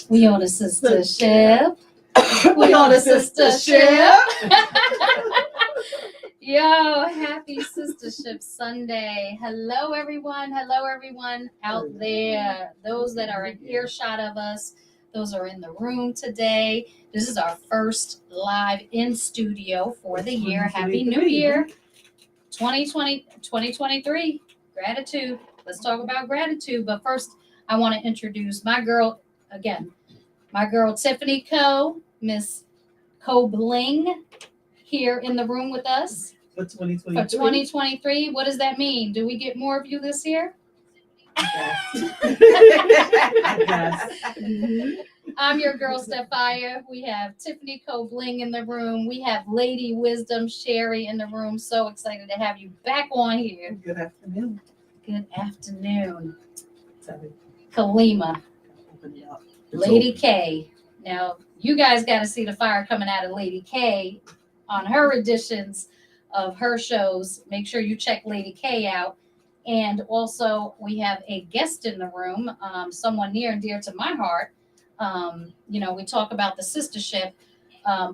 We on a sister ship. We on a sister ship. Yo, happy Sister Ship Sunday. Hello, everyone. Hello, everyone out there. Those that are in earshot of us, those are in the room today. This is our first live in studio for the year. Happy New Year. 2023. Gratitude. Let's talk about gratitude. But first, I want to introduce my girl again. My girl Tiffany Co, Miss Co Bling, here in the room with us for 2023. For 2023, what does that mean? Do we get more of you this year? Yes. I'm your girl Stephia. We have Tiffany Co Bling in the room. We have Lady Wisdom Sherry in the room. So excited to have you back on here. Good afternoon. Good afternoon. Sorry. Kalima. Open it up. Lady K. Now, you guys got to see the fire coming out of Lady K on her editions of her shows. Make sure you check Lady K out. And also, we have a guest in the room, someone near and dear to my heart. We talk about the sistership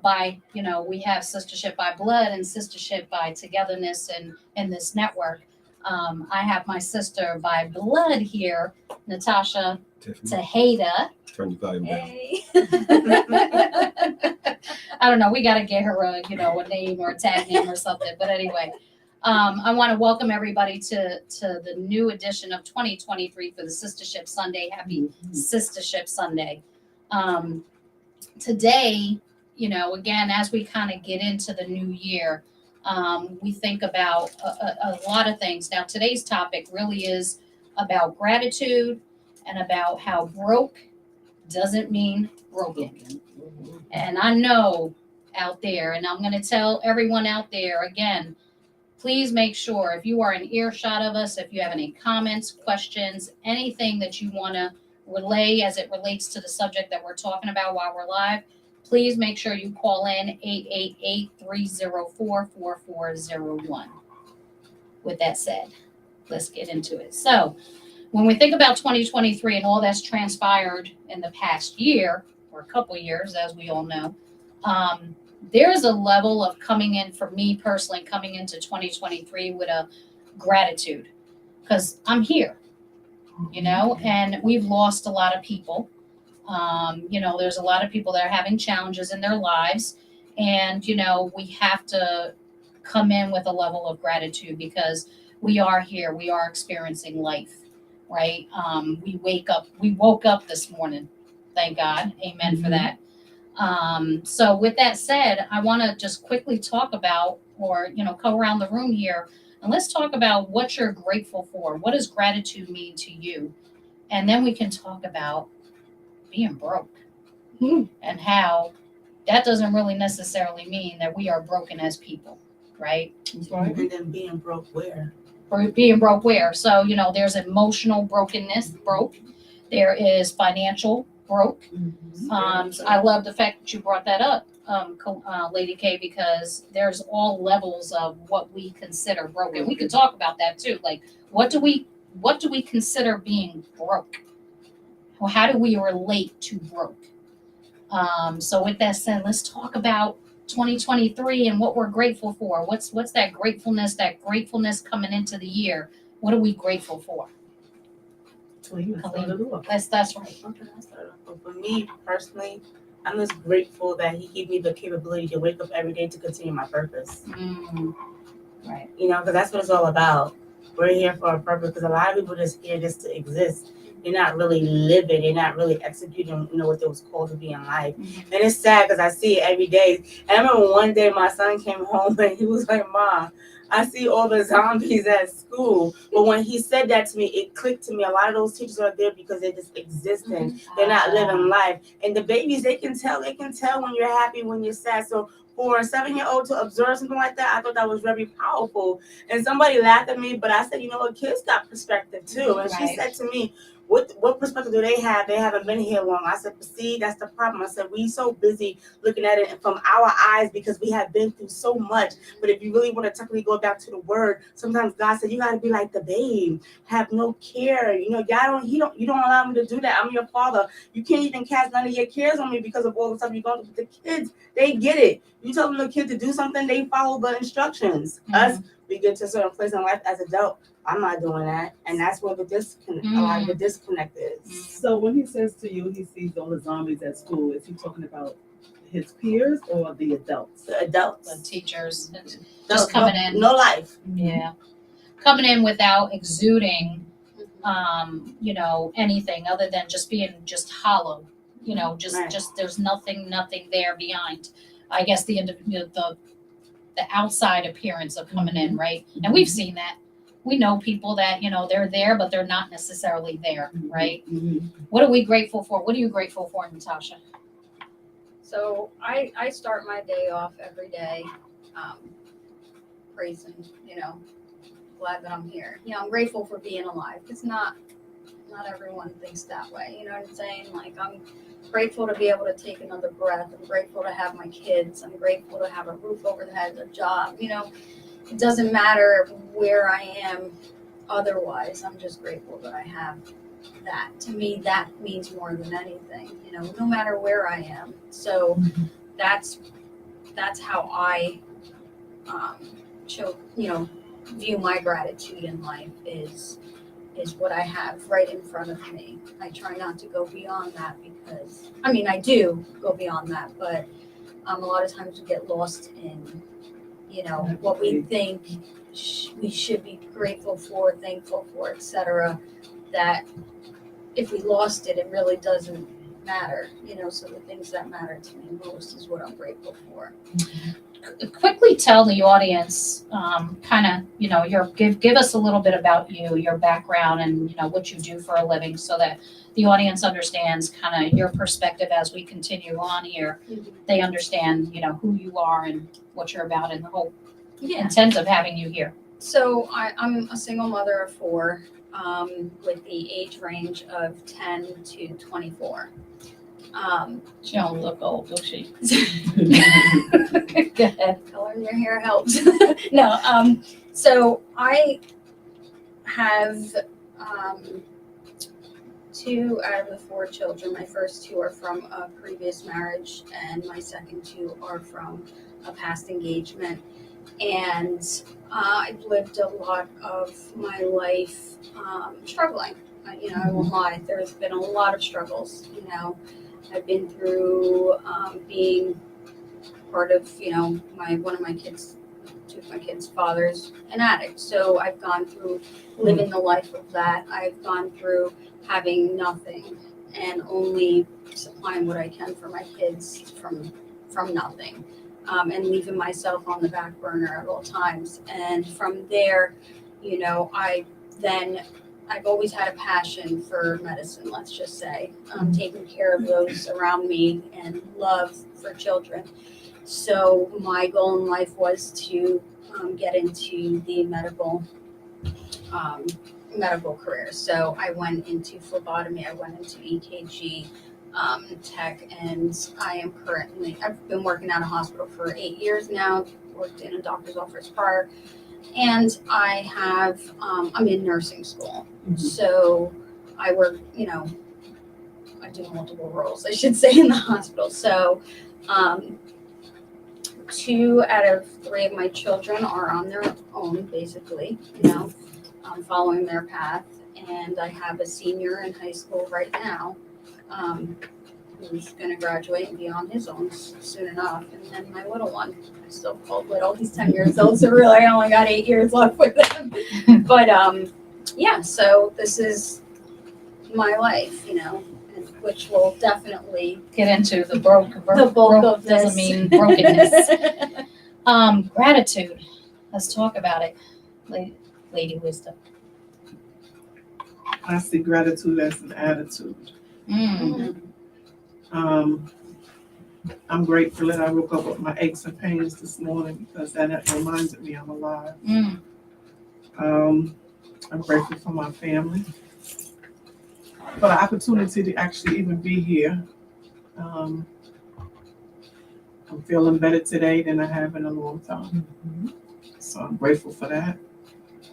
by, we have sistership by blood and sistership by togetherness in this network. I have my sister by blood here, Natasha Tejeda. Turn your volume down. Hey. I don't know. We got to get her a name or a tag name or something. But anyway, I want to welcome everybody to the new edition of 2023 for the Sistership Sunday. Happy Sistership Sunday. Today, again, as we kind of get into the new year, we think about a lot of things. Now, today's topic really is about gratitude and about how broke doesn't mean broken. And I know out there, and I'm going to tell everyone out there again, please make sure if you are in earshot of us, if you have any comments, questions, anything that you want to relay as it relates to the subject that we're talking about while we're live, please make sure you call in 888-304-4401. With that said, let's get into it. So when we think about 2023 and all that's transpired in the past year, or a couple years, as we all know, there's a level of coming in, for me personally, coming into 2023 with a gratitude, because I'm here, and we've lost a lot of people. There's a lot of people that are having challenges in their lives, and, we have to come in with a level of gratitude because we are here, we are experiencing life. Right? We woke up this morning. Thank God. Amen for that. So with that said, I want to just quickly talk about, or, go around the room here, And let's talk about what you're grateful for. What does gratitude mean to you? And then we can talk about being broke and how that doesn't really necessarily mean that we are broken as people, right? That's right. And then being broke where? Or being broke where? So, there's emotional brokenness, broke. There is financial broke. So I love the fact that you brought that up, Lady K, because there's all levels of what we consider broken. We could talk about that too. Like, what do we consider being broke? Well, how do we relate to broke? So with that said, let's talk about 2023 and what we're grateful for. What's that gratefulness coming into the year? What are we grateful for? That's right. Okay, I'll start off. But for me personally, I'm just grateful that he gave me the capability to wake up every day to continue my purpose. Right. Because that's what it's all about. We're here for a purpose. Because a lot of people just here just to exist. They're not really living. They're not really executing, what they was called to be in life. And it's sad because I see it every day. And I remember one day my son came home and he was like, "Mom, I see all the zombies at school." But when he said that to me, it clicked to me. A lot of those teachers are there because they're just existing. They're not living life. And the babies, they can tell when you're happy, when you're sad. So for a 7-year-old to observe something like that, I thought that was very powerful. And somebody laughed at me, but I said, kids got perspective too. And she said to me, what perspective do they have? They haven't been here long. I said, see, that's the problem. I said, we so busy looking at it from our eyes because we have been through so much. But if you really want to technically go back to the word, sometimes God said, you got to be like the babe, have no care. You don't allow me to do that. I'm your father. You can't even cast none of your cares on me because of all the stuff you're going through. But the kids, they get it. You tell them the kid to do something, they follow the instructions. Us, we get to a certain place in life as adult. I'm not doing that, and that's where the disconnect. A lot of the disconnect is. So when he says to you, he sees all the zombies at school. Is he talking about his peers or the adults? The adults, The teachers, just coming in. No life. Yeah, coming in without exuding, anything other than just being just hollow. Just there's nothing there behind. I guess the outside appearance of coming in, right? And we've seen that. We know people that, they're there, but they're not necessarily there, right? What are we grateful for? What are you grateful for, Natasha? So I start my day off every day praising, glad that I'm here. I'm grateful for being alive because not everyone thinks that way. You know what I'm saying? Like, I'm grateful to be able to take another breath. I'm grateful to have my kids. I'm grateful to have a roof over the head, a job. It doesn't matter where I am otherwise. I'm just grateful that I have that. To me, that means more than anything, no matter where I am. So that's how I view my gratitude in life is what I have right in front of me. I try not to go beyond that because, I do go beyond that, but a lot of times we get lost in what we think we should be grateful for, thankful for, etc. That if we lost it, it really doesn't matter. So the things that matter to me most is what I'm grateful for. Quickly tell the audience, give us a little bit about you, your background, and what you do for a living, so that the audience understands kind of your perspective as we continue on here. They understand, who you are and what you're about, and the whole intent of having you here. So I'm a single mother of 4, with the age range of 10 to 24. She don't look old, does she? Go ahead. Color in your hair helps. No. So I have 2 out of the 4 children. My first 2 are from a previous marriage, and my second 2 are from a past engagement. And I've lived a lot of my life struggling. I won't lie. There's been a lot of struggles. I've been through being part of, one of my kids' 2 of my kids' fathers, an addict. So I've gone through living the life of that. I've gone through having nothing and only supplying what I can for my kids from nothing. and leaving myself on the back burner at all times. And from there, you know, I've always had a passion for medicine, let's just say, taking care of those around me and love for children. So my goal in life was to get into the medical career. So I went into phlebotomy, I went into EKG tech, and I've been working at a hospital for 8 years now, worked in a doctor's office prior, and I'm in nursing school. So I work, you know, I do multiple roles, I should say, in the hospital. So 2 out of 3 of my children are on their own, basically, you know, following their path. And I have a senior in high school right now, who's going to graduate and be on his own soon enough. And then my little one, I still call little, he's 10 years old, so really I only got 8 years left with him. But yeah, so this is my life, you know, which will definitely Get into the bulk of this. doesn't mean brokenness. Gratitude. Let's talk about it. Lady Wisdom. I see gratitude as an attitude. I'm grateful that I woke up with my aches and pains this morning because that reminded me I'm alive. I'm grateful for my family, for the opportunity to actually even be here. I'm feeling better today than I have in a long time. So I'm grateful for that.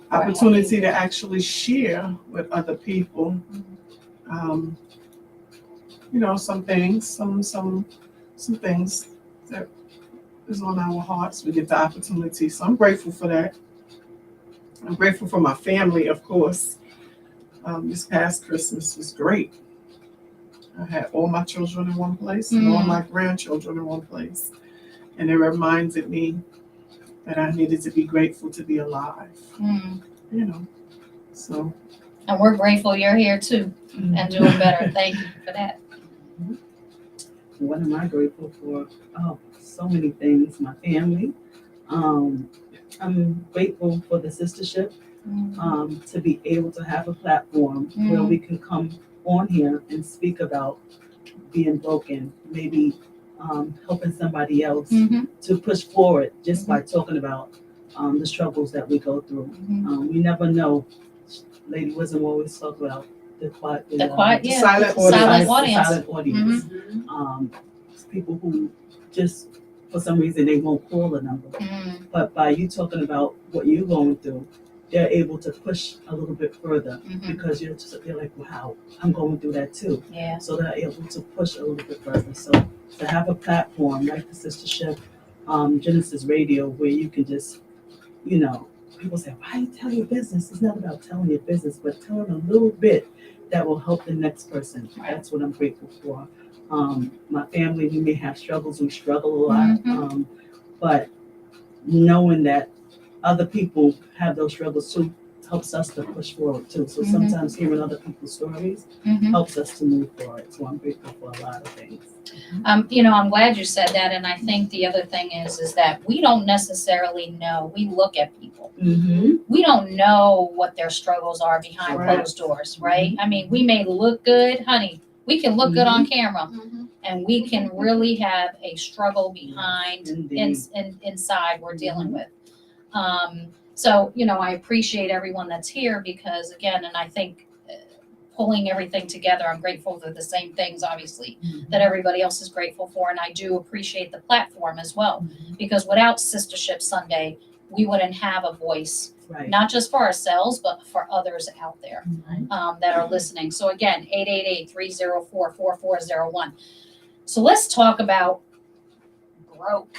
Opportunity to actually share with other people, you know, some things that is on our hearts. We get the opportunity. So I'm grateful for that. I'm grateful for my family, of course. This past Christmas was great. I had all my children in one place and all my grandchildren in one place. And it reminded me that I needed to be grateful to be alive. You know, so. And we're grateful you're here too and doing better. Thank you for that. What am I grateful for? Oh, so many things. My family. I'm grateful for the sistership, to be able to have a platform where we can come on here and speak about being broken, maybe helping somebody else to push forward just by talking about the struggles that we go through. We never know. Lady Wisdom always talk about the silent audience. It's people who just, for some reason, they won't call a number. But by you talking about what you're going through, they're able to push a little bit further because you're like, wow, I'm going through that too. Yeah. So they're able to push a little bit further. So to have a platform like the sistership, Gynesis Radio, where you can just, you know, people say, why you tell your business? It's not about telling your business, but telling a little bit that will help the next person. That's what I'm grateful for. My family, we may have struggles, we struggle a lot, but knowing that other people have those struggles too helps us to push forward too. So sometimes hearing other people's stories helps us to move forward. So I'm grateful for a lot of things. You know, I'm glad you said that, and I think the other thing is that we don't necessarily know. We look at people. We don't know what their struggles are behind closed doors, right? I mean, we may look good, honey. We can look good on camera, and we can really have a struggle behind inside we're dealing with. So, you know, I appreciate everyone that's here because, again, and I think pulling everything together, I'm grateful for the same things, obviously, that everybody else is grateful for. And I do appreciate the platform as well, because without Sistership Sunday, we wouldn't have a voice, not just for ourselves, but for others out there that are listening. So again, 888-304-4401. So let's talk about broke.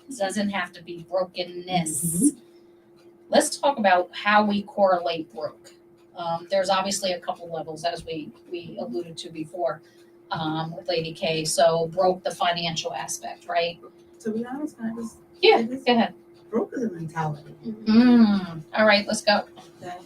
It doesn't have to be brokenness. Let's talk about how we correlate broke. There's obviously a couple levels, as we alluded to before with Lady K. So broke, the financial aspect, right? To be honest, can I just go ahead. broke is a mentality. All right, let's go. Okay.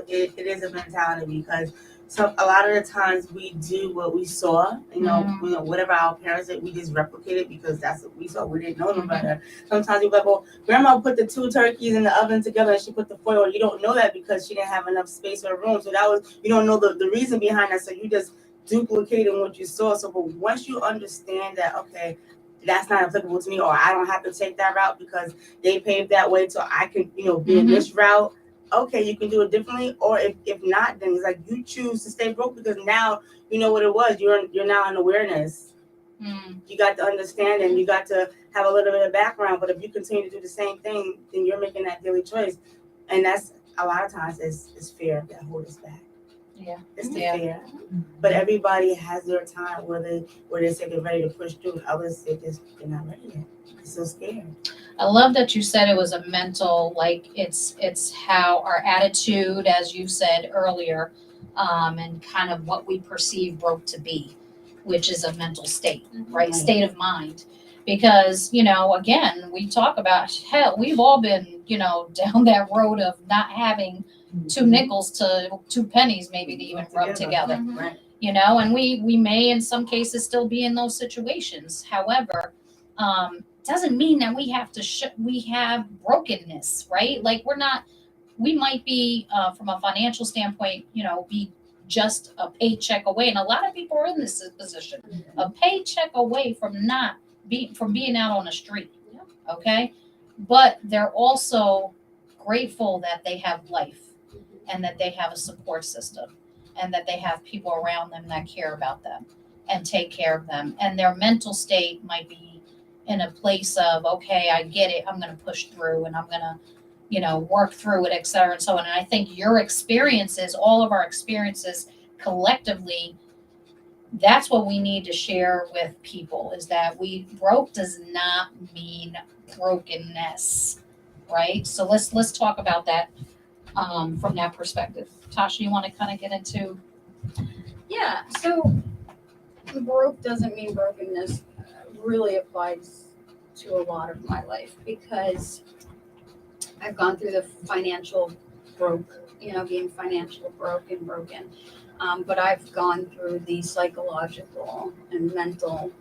It is a mentality because a lot of the times we do what we saw, whatever our parents did, we just replicate it because that's what we saw. We didn't know no better. Sometimes you're like, well, grandma put the 2 turkeys in the oven together and she put the foil. You don't know that because she didn't have enough space or room. So you don't know the reason behind that. So you just duplicating what you saw. So, but once you understand that, okay, that's not applicable to me, or I don't have to take that route because they paved that way, so I can, be in this route. Okay, you can do it differently, or if not, then it's like you choose to stay broke because now you know what it was. You're now in awareness. You got to understand and you got to have a little bit of background. But if you continue to do the same thing, then you're making that daily choice, and that's a lot of times it's fear that holds us back. Yeah, it's the fear. But everybody has their time where they say they're ready to push through, and others they're not ready yet. They're so scared. I love that you said it was a mental, like it's how our attitude, as you said earlier, and kind of what we perceive broke to be, which is a mental state, right? State of mind. Because, again, we talk about, hell, we've all been, down that road of not having 2 nickels to 2 pennies maybe to even rub together. Right. And we may in some cases still be in those situations. However, doesn't mean that we have to we have brokenness, right? Like we might be from a financial standpoint, be just a paycheck away, and a lot of people are in this position, a paycheck away from being out on the street. Okay, but they're also grateful that they have life and that they have a support system and that they have people around them that care about them and take care of them, and their mental state might be in a place of, okay, I get it, I'm going to push through and I'm going to, work through it, et cetera, and so on. And I think your experiences, all of our experiences collectively, that's what we need to share with people, is that broke does not mean brokenness, right? So let's talk about that from that perspective. Tasha, you want to kind of get into? Yeah, so broke doesn't mean brokenness really applies to a lot of my life because I've gone through the financial broke, being financial broken. But I've gone through the psychological and mental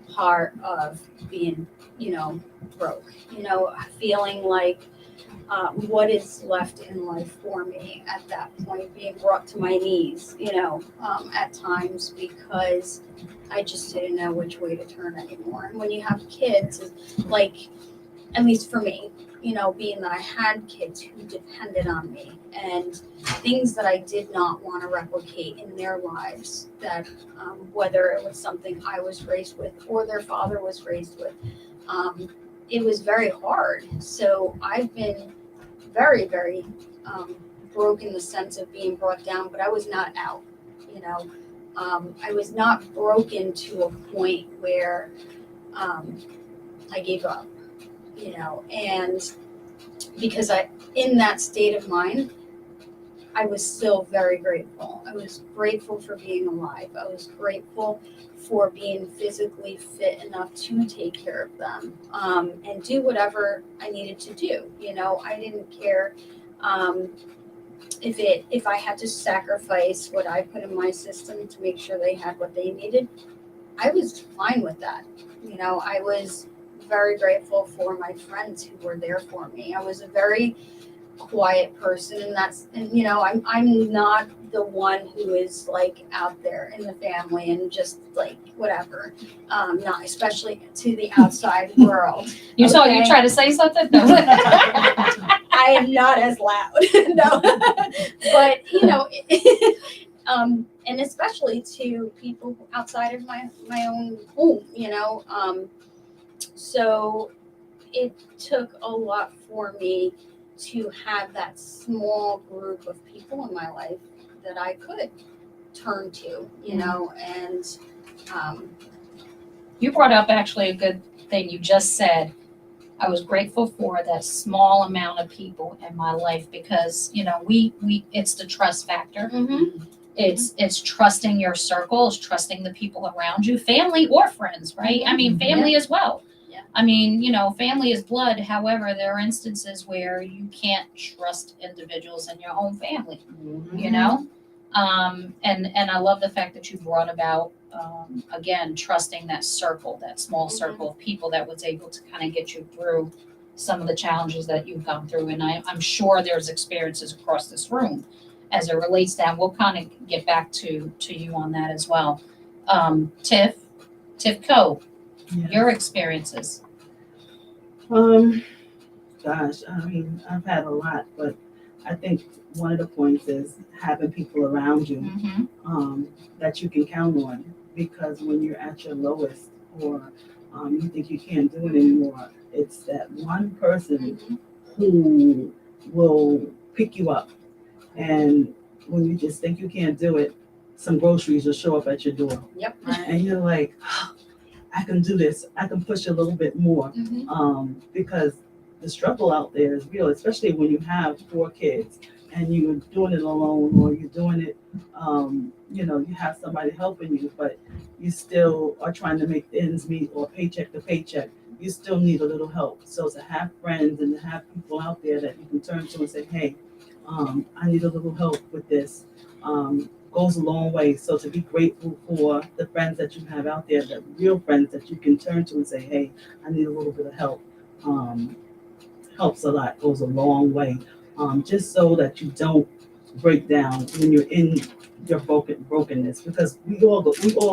part of being, broke, feeling like what is left in life for me at that point, being brought to my knees, at times because I just didn't know which way to turn anymore. And when you have kids, like, at least for me, being that I had kids who depended on me and things that I did not want to replicate in their lives, that whether it was something I was raised with or their father was raised with, it was very hard. So I've been very, very broke in the sense of being brought down, but I was not out, I was not broken to a point where I gave up, and because in that state of mind, I was still very grateful. I was grateful for being alive. I was grateful for being physically fit enough to take care of them and do whatever I needed to do. I didn't care if I had to sacrifice what I put in my system to make sure they had what they needed. I was fine with that. I was very grateful for my friends who were there for me. I was a very quiet person, and I'm not the one who is like out there in the family and just like whatever, not especially to the outside world. You try to say something? No. I am not as loud. No. But and especially to people outside of my own home, so it took a lot for me to have that small group of people in my life that I could turn to, and you brought up actually a good thing you just said. I was grateful for that small amount of people in my life because, we it's the trust factor. It's trusting your circle, it's trusting the people around you, family or friends, right? I mean, family as well. Yeah. I mean, family is blood. However, there are instances where you can't trust individuals in your own family, and I love the fact that you brought about, again, trusting that circle, that small circle of people that was able to kind of get you through some of the challenges that you've gone through. And I'm sure there's experiences across this room as it relates to that. We'll kind of get back to you on that as well. Tiff Co, your experiences. Gosh, I mean, I've had a lot, but I think one of the points is having people around you that you can count on, because when you're at your lowest, or you think you can't do it anymore, it's that one person who will pick you up. And when you just think you can't do it, some groceries will show up at your door. Yep. And you're like, I can do this. I can push a little bit more. Because the struggle out there is real, especially when you have 4 kids and you're doing it alone, or you're doing it, you have somebody helping you, but you still are trying to make ends meet, or paycheck to paycheck. You still need a little help. So to have friends and to have people out there that you can turn to and say, hey, I need a little help with this, goes a long way. So to be grateful for the friends that you have out there, the real friends that you can turn to and say, hey, I need a little bit of help, helps a lot, goes a long way. Just so that you don't break down when you're in your brokenness, because we all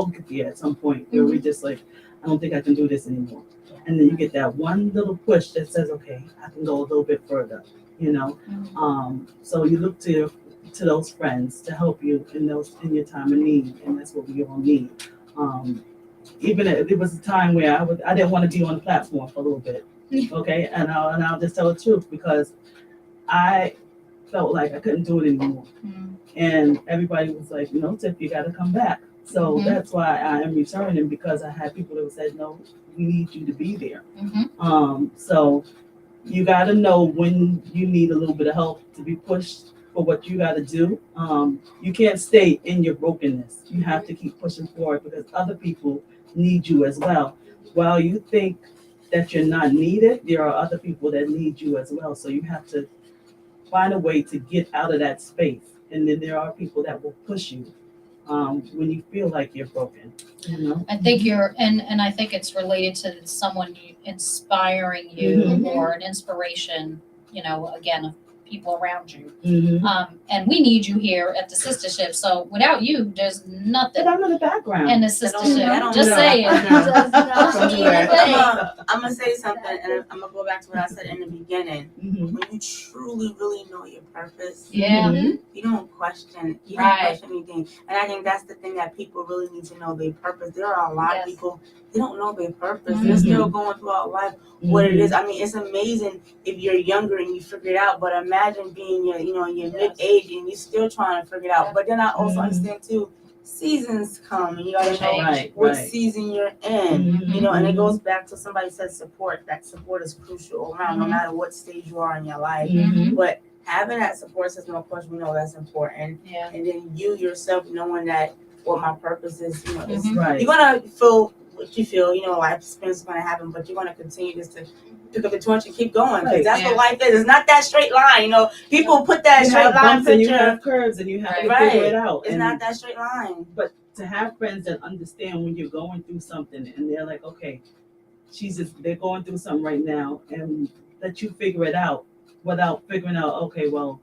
get there at some point where we just like, I don't think I can do this anymore. And then you get that one little push that says, okay, I can go a little bit further, So you look to those friends to help you in your time of need, and that's what we all need. Even there was a time where I didn't want to be on the platform for a little bit, okay, and I'll just tell the truth, because I felt like I couldn't do it anymore, and everybody was like, Tiff, you got to come back. So that's why I am returning, because I had people that said, no, we need you to be there. So you got to know when you need a little bit of help to be pushed for what you got to do. You can't stay in your brokenness. You have to keep pushing forward, because other people need you as well. While you think that you're not needed, there are other people that need you as well. So you have to find a way to get out of that space. And then there are people that will push you when you feel like you're broken. I think and I think it's related to someone inspiring you, or an inspiration, again, of people around you. And we need you here at the sistership. So without you, there's nothing. But I'm in the background. In the sistership. Just saying. I'm gonna say something, and I'm gonna go back to what I said in the beginning. When you truly, really know your purpose, you don't question anything. And I think that's the thing that people really need to know, their purpose. There are a lot of people, they don't know their purpose. They're still going throughout life what it is. I mean, it's amazing if you're younger and you figure it out, but imagine being in your mid-age and you're still trying to figure it out. But then I also understand too, seasons come and you gotta know what season you're in, and it goes back to somebody said support. That support is crucial around no matter what stage you are in your life. But having that support system, of course, we know that's important. And then you yourself knowing that what my purpose is, is you're gonna feel what you feel, life experience is gonna happen, but you're gonna continue just to pick up the torch and keep going, because that's what life is. It's not that straight line, people put that straight line picture. And you have curves and you have to figure it out. It's not that straight line. But to have friends that understand when you're going through something and they're like, okay, they're going through something right now, and that you figure it out without figuring out, okay, well,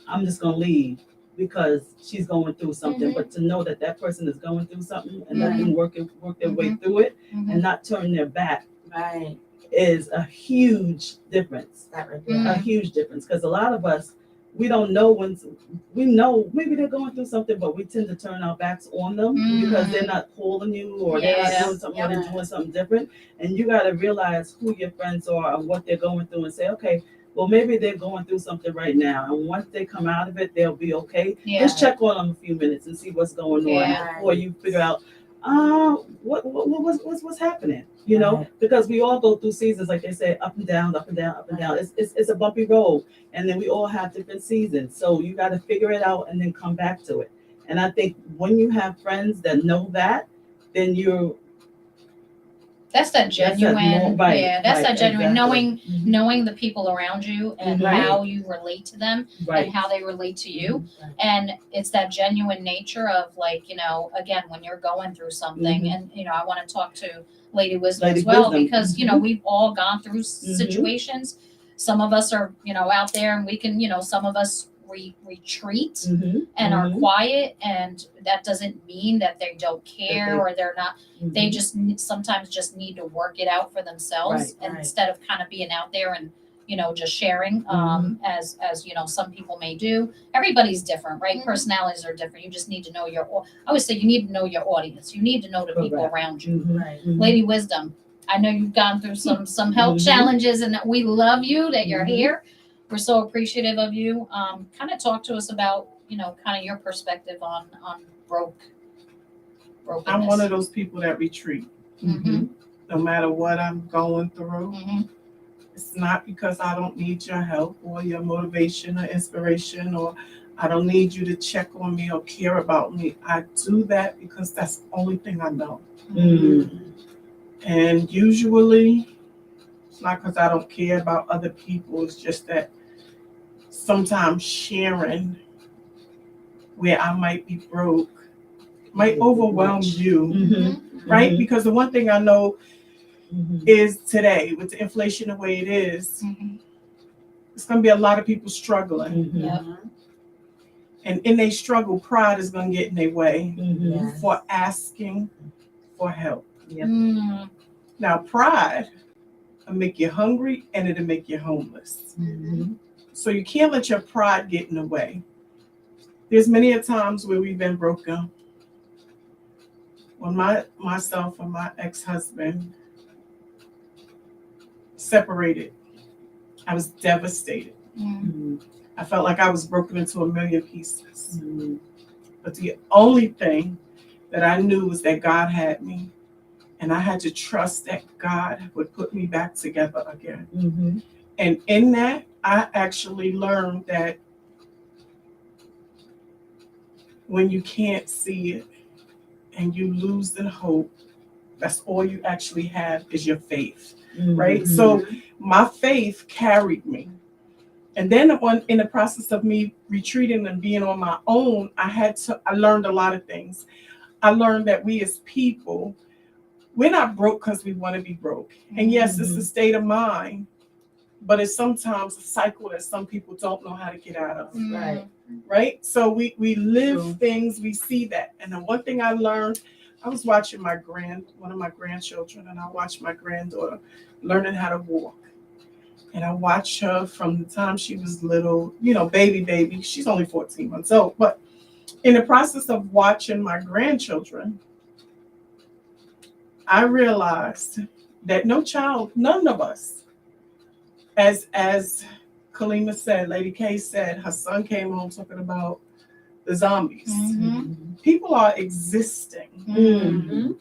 I'm just gonna leave because she's going through something. But to know that that person is going through something and let them work their way through it and not turn their back is a huge difference. A huge difference, because a lot of us, we don't know we know maybe they're going through something, but we tend to turn our backs on them because they're not calling you, or they're not doing something, or they're doing something different. And you got to realize who your friends are and what they're going through, and say, okay, well, maybe they're going through something right now, and once they come out of it, they'll be okay. Just check on them a few minutes and see what's going on before you figure out what's happening. Because we all go through seasons, like they say, up and down, up and down, up and down. It's a bumpy road, and then we all have different seasons. So you got to figure it out and then come back to it. And I think when you have friends that know that, then That's that genuine, right, yeah, that's right, that genuine, exactly. knowing the people around you and Right. how you relate to them Right. and how they relate to you. Right. And it's that genuine nature of like, again, when you're going through something and, I want to talk to Lady Wisdom Lady as well, Wisdom. because, we've all gone through situations. Some of us are, out there and we can, some of us retreat Mm-hmm. and are quiet, and that doesn't mean that they don't care or they're not. They just sometimes just need to work it out for themselves Right. instead of kind of being out there and just sharing as some people may do. Everybody's different, right? Mhm. Personalities are different. You just need to know I always say you need to know your audience. You need to know the people Correct. around you. Mm-hmm. Right. Lady Wisdom, I know you've gone through some health challenges, and we love you that you're here. We're so appreciative of you. Kind of talk to us about, kind of your perspective on brokenness. I'm one of those people that retreat. Mm-hmm. No matter what I'm going through. Mm-hmm. It's not because I don't need your help or your motivation or inspiration, or I don't need you to check on me or care about me. I do that because that's the only thing I know. Mm-hmm. And usually, it's not because I don't care about other people. It's just that sometimes sharing where I might be broke might overwhelm you, Mm-hmm. right? Because the one thing I know Mm-hmm. is today, with the inflation the way it is, it's going to be a lot of people struggling. Mm-hmm. Yep. And in their struggle, pride is going to get in their way Mm-hmm. Yes. for asking for help. Yep. Mm. Now, pride will make you hungry and it'll make you homeless. Mm-hmm. So you can't let your pride get in the way. There's many a times where we've been broken. When myself and my ex-husband separated, I was devastated. Mm-hmm. I felt like I was broken into a million pieces. Mm-hmm. But the only thing that I knew was that God had me, and I had to trust that God would put me back together again. Mm-hmm. And in that, I actually learned that when you can't see it and you lose the hope, that's all you actually have is your faith, right? Mm-hmm. So my faith carried me. And then in the process of me retreating and being on my own, I learned a lot of things. I learned that we as people, we're not broke because we want to be broke. And yes, it's a state of mind, but it's sometimes a cycle that some people don't know how to get out of. Right. Right? So we live True. things, we see that. And the one thing I learned, I was watching one of my grandchildren, and I watched my granddaughter learning how to walk. And I watched her from the time she was little, baby. She's only 14 months old. But in the process of watching my grandchildren, I realized that none of us, as Kalima said, Lady K said, her son came home talking about the zombies. Mm-hmm. People are existing, Mm-hmm.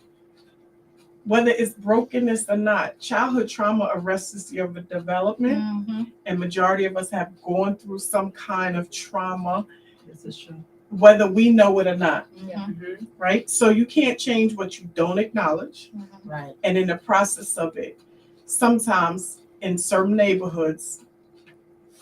whether it's brokenness or not. Childhood trauma arrests your development, Mm-hmm. and majority of us have gone through some kind of trauma, This is true. whether we know it or not, Mm-hmm. right? So you can't change what you don't acknowledge. Right. And in the process of it, sometimes in certain neighborhoods,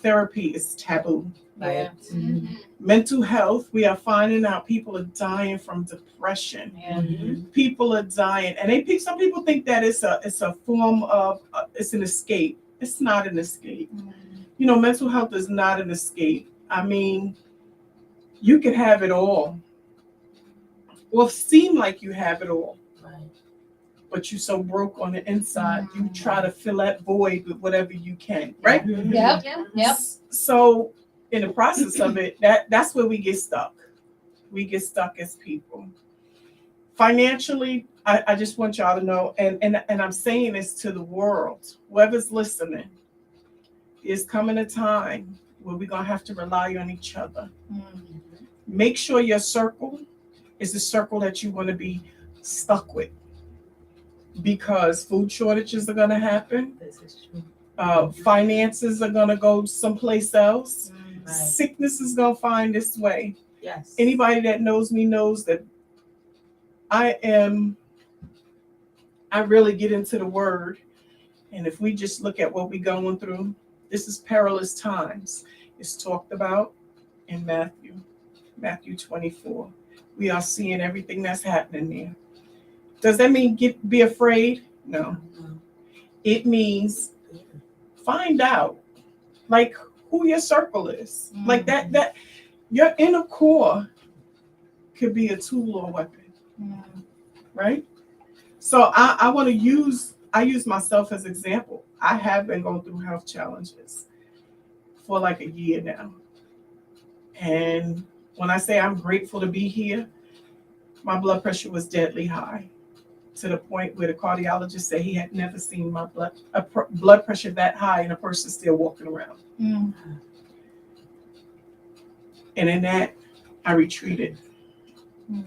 therapy is taboo. Yeah. Mm-hmm. Mental health, we are finding out people are dying from depression. Yeah. People are dying, and some people think that it's a form of it's an escape. It's not an escape. Mental health is not an escape. I mean, you could have it all, or seem like you have it all, Right. but you're so broke on the inside, you try to fill that void with whatever you can, right? Yep. Yep. So in the process of it, that's where we get stuck. We get stuck as people. Financially, I just want y'all to know, and I'm saying this to the world, whoever's listening, is coming a time where we're gonna have to rely on each other. Make sure your circle is the circle that you want to be stuck with, because food shortages are gonna happen. This is true. Finances are gonna go someplace else. Right. Sickness is gonna find its way. Yes. Anybody that knows me knows that I am I really get into the word. And if we just look at what we're going through, this is perilous times. It's talked about in Matthew 24. We are seeing everything that's happening there. Does that mean be afraid? No. It means find out like who your circle is. Like that your inner core could be a tool or a weapon. Right? So I use myself as example. I have been going through health challenges for like a year now. And when I say I'm grateful to be here, my blood pressure was deadly high to the point where the cardiologist said he had never seen my blood pressure that high and a person still walking around. And in that, I retreated.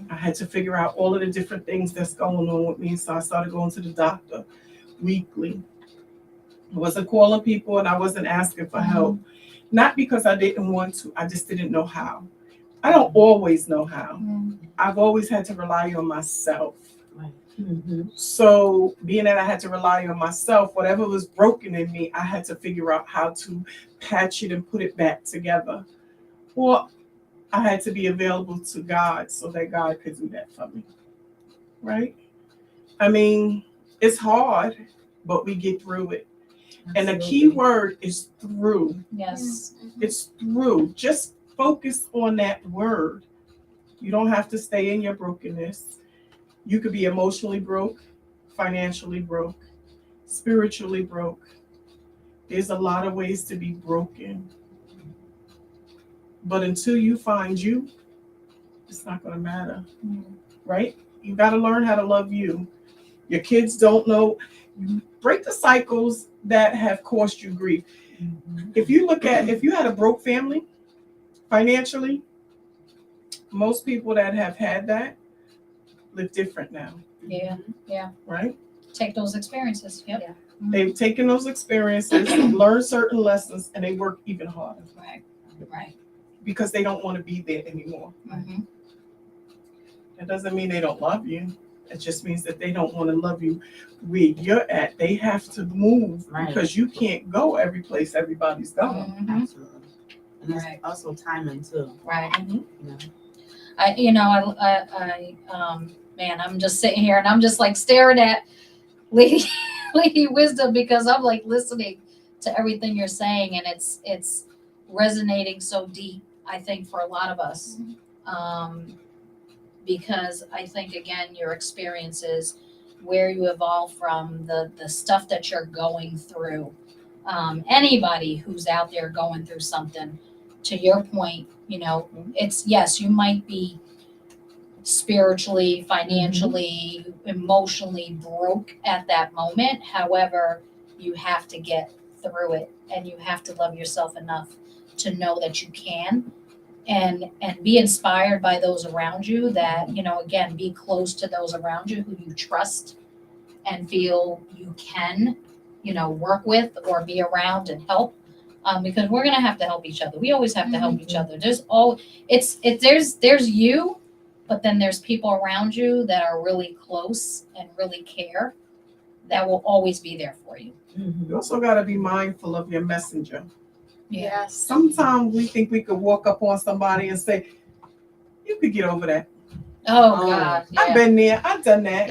I had to figure out all of the different things that's going on with me. So I started going to the doctor weekly. I wasn't calling people and I wasn't asking for help. Not because I didn't want to, I just didn't know how. I don't always know how. I've always had to rely on myself. So being that I had to rely on myself, whatever was broken in me, I had to figure out how to patch it and put it back together. Or I had to be available to God so that God could do that for me. Right? I mean, it's hard, but we get through it. And the key word is through. Yes. It's through. Just focus on that word. You don't have to stay in your brokenness. You could be emotionally broke, financially broke, spiritually broke. There's a lot of ways to be broken. But until you find you, it's not going to matter. Right? You got to learn how to love you. Your kids don't know. Break the cycles that have caused you grief. If you had a broke family financially, most people that have had that live different now. Yeah. Right? Take those experiences. Yep. Yeah. They've taken those experiences, learned certain lessons, and they work even harder. Right. Because they don't want to be there anymore. That doesn't mean they don't love you. It just means that they don't want to love you where you're at. They have to move because you can't go every place everybody's going. Absolutely. And there's also timing too. Right. You know? Man, I'm just sitting here and I'm just like staring at Lady Wisdom because I'm like listening to everything you're saying and it's resonating so deep, I think, for a lot of us. Because I think, again, your experiences, where you evolve from, the stuff that you're going through, anybody who's out there going through something, to your point, it's, yes, you might be spiritually, financially, emotionally broke at that moment. However, you have to get through it and you have to love yourself enough to know that you can. And be inspired by those around you that, again, be close to those around you who you trust and feel you can, work with or be around and help. Because we're going to have to help each other. We always have to help each other. There's you, but then there's people around you that are really close and really care that will always be there for you. You also got to be mindful of your messenger. Yes. Sometimes we think we could walk up on somebody and say, you could get over that. Oh, God. Yeah. I've been there. I've done that.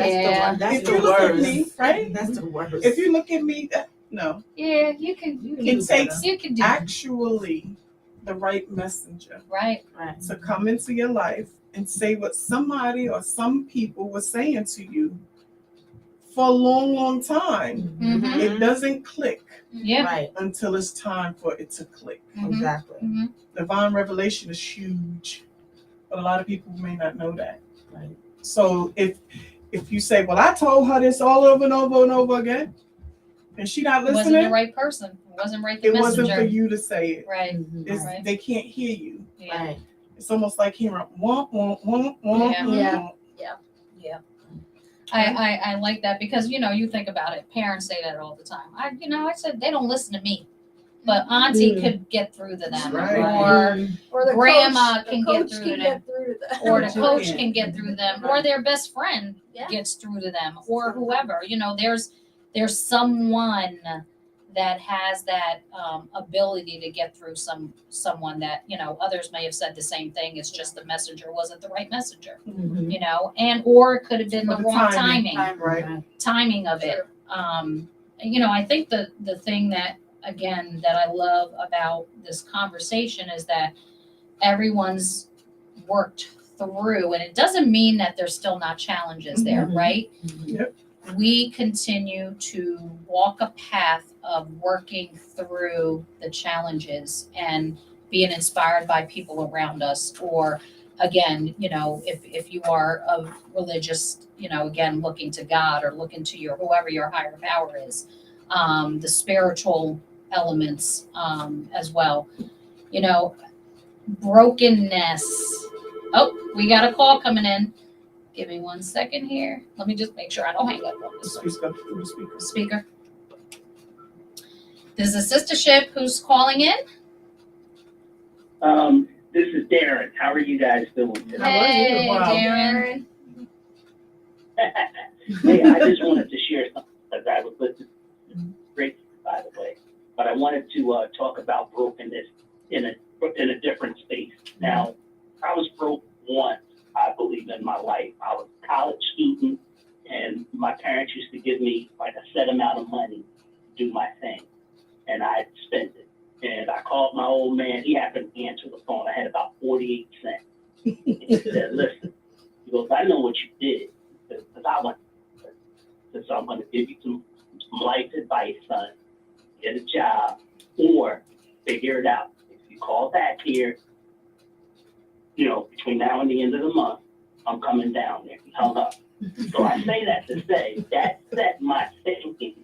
That's If you look at me, right? That's the worst. If you look at me, no. Yeah, you can It takes you can do actually the right messenger right. to come into your life and say what somebody or some people were saying to you for a long, long time. It doesn't click Yeah. until it's time for it to click. Exactly. Divine revelation is huge, but a lot of people may not know that. Right. So if you say, well, I told her this all over and over and over again, and she not Wasn't listening, the right person. It wasn't right the it messenger. wasn't for you to say it. Right. It's, They can't hear you. Yeah. Right. It's almost like hearing womp, womp, womp, womp, Yeah. womp. Yeah. I like that because, you think about it. Parents say that all the time. I said, they don't listen to me. but auntie could get through to them, Right. Or the Grandma coach, can the get coach through can to them. get through to them. or the But you coach can't. can get through them, or their best friend Yeah. gets through to them, or whoever. You know, there's someone that has that ability to get through someone that, you know, others may have said the same thing. It's just the messenger wasn't the right messenger, Mhm. you know, and or it could have been Or the the wrong timing. timing Right. of it. You know, I think the thing that, again, that I love about this conversation is that everyone's worked through, and it doesn't mean that there's still not challenges there, Mhm. right? Yep. We continue to walk a path of working through the challenges and being inspired by people around us, or again, you know, if you are of religious, you know, again, looking to God or looking to your whoever your higher power is, the spiritual elements as well. You know, brokenness. Oh, we got a call coming in. Give me 1 second here. Let me just make sure I don't hang up on this Speak up through the speaker. speaker. This is Sister Ship. Who's calling in? This is Darren. How are you guys doing today? How are you? Hey, Wow. Darren. Hey, I just wanted to share something because I was listening. Great, by the way. But I wanted to talk about brokenness in a different space. Now, I was broke once, I believe, in my life. I was a college student, and my parents used to give me like a set amount of money to do my thing, and I'd spend it. And I called my old man. He happened to answer the phone. I had about 48 cents. He said, listen, he goes, I know what you did. Because I went, so I'm going to give you some life advice, son. Get a job or figure it out. If you call back here, you know, between now and the end of the month, I'm coming down there. He hung up. So I say that to say that set my thinking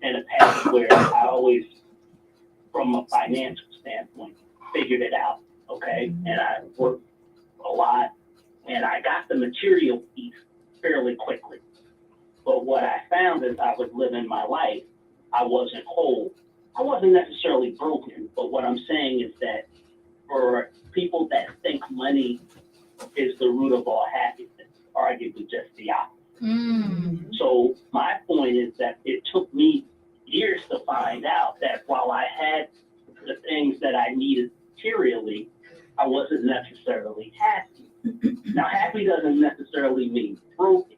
in a path where I always, from a financial standpoint, figured it out, okay? And I worked a lot, and I got the material piece fairly quickly. But what I found is I was living my life, I wasn't whole. I wasn't necessarily broken, but what I'm saying is that for people that think money is the root of all happiness, arguably just the opposite. So my point is that it took me years to find out that while I had the things that I needed materially, I wasn't necessarily happy. Now, happy doesn't necessarily mean broken,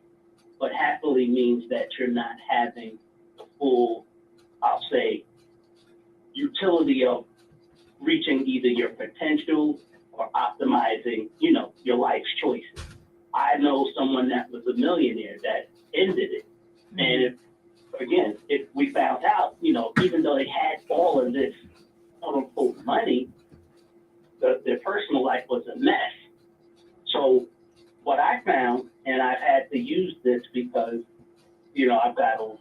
but happily means that you're not having the full, I'll say, utility of reaching either your potential or optimizing, you know, your life's choices. I know someone that was a millionaire that ended it. And if we found out, you know, even though they had all of this quote unquote money, their personal life was a mess. So what I found, and I've had to use this because, you know, I've got an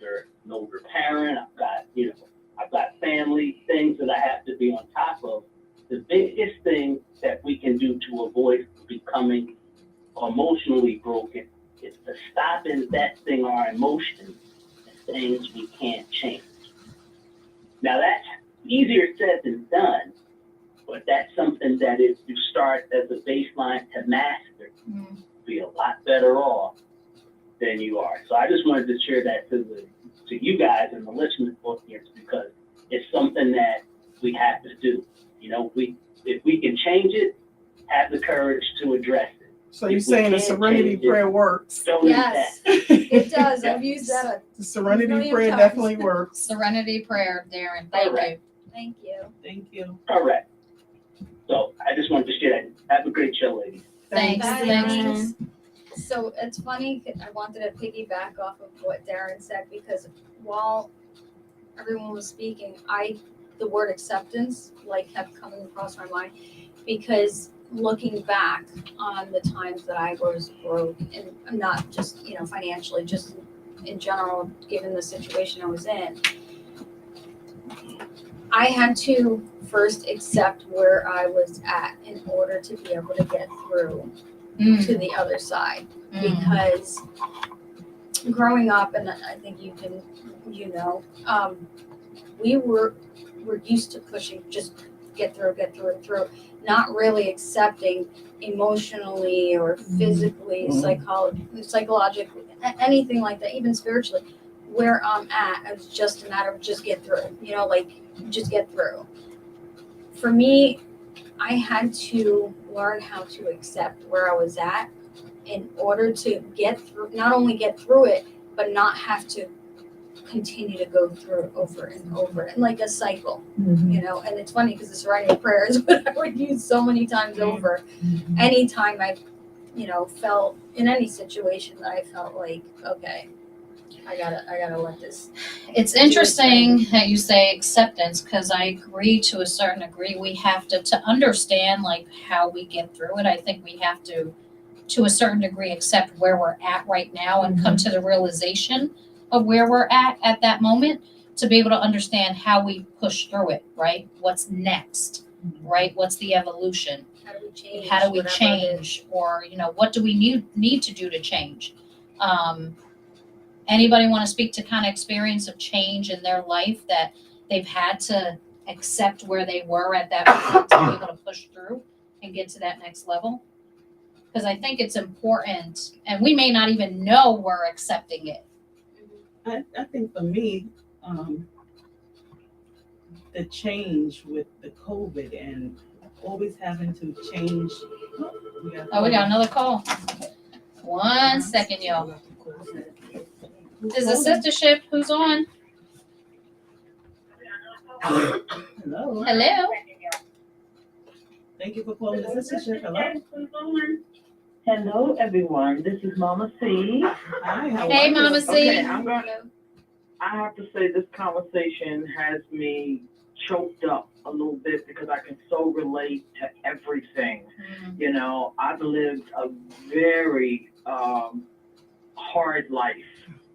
older parent, I've got family, things that I have to be on top of. The biggest thing that we can do to avoid becoming emotionally broken is to stop investing our emotions in things we can't change. Now that's easier said than done, but that's something that if you start as a baseline to master, you'll be a lot better off than you are. So I just wanted to share that to you guys and the listeners here because it's something that we have to do. You know, if we can change it, have the courage to address it. So you're saying the serenity prayer works. Don't Yes, it does. I've used that. The serenity Million prayer times. definitely works. Serenity prayer, Darren. Thank Correct. Thank you. Thank you. Correct. So I just wanted to share that. Have a great show, ladies. Thanks. Bye. Thanks. So it's funny, I wanted to piggyback off of what Darren said because while everyone was speaking, the word acceptance kept coming across my mind because looking back on the times that I was broke and not just, you know, financially, just in general, given the situation I was in, I had to first accept where I was at in order to be able to get through to the other side. Because growing up, and I think you know, we were we're used to pushing, just get through, not really accepting emotionally or physically, psychologically, anything like that, even spiritually, where I'm at. It's just a matter of just get through, just get through. For me, I had to learn how to accept where I was at in order to get through, not only get through it, but not have to continue to go through over and over, and like a cycle, Mm-hmm. And it's funny because the Serenity Prayer is what I would use so many times over. Mm-hmm. Anytime I, felt in any situation that I felt like, okay, I gotta let this. It's interesting that you say acceptance, because I agree to a certain degree. We have to understand like how we get through it. I think we have to a certain degree, accept where we're at right now and come to the realization of where we're at that moment to be able to understand how we push through it, right? What's next, right? What's the evolution? How do we change? How do we whatever it change? Or, what do we need to do to change? Anybody want to speak to kind of experience of change in their life that they've had to accept where they were at that point to be able to push through and get to that next level? Because I think it's important, and we may not even know we're accepting it. I think for me, the change with the COVID and always having to change. We got another call. 1 second, y'all. Is the sistership who's on? Hello. Hello. Thank you for calling the sistership. Hello. Hello, everyone. This is Mama C. Hi. How Hey, are you? Mama C. Okay, I have to say this conversation has me choked up a little bit because I can so relate to everything. I've lived a very hard life.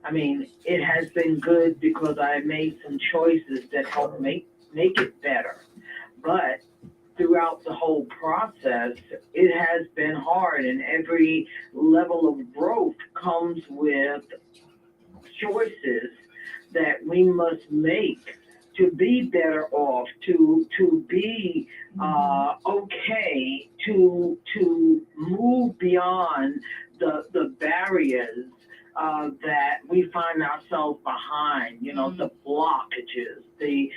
I mean, it has been good because I made some choices that helped make it better. But throughout the whole process, it has been hard, and every level of growth comes with choices that we must make to be better off, to be okay, to move beyond the barriers that we find ourselves behind, the blockages, the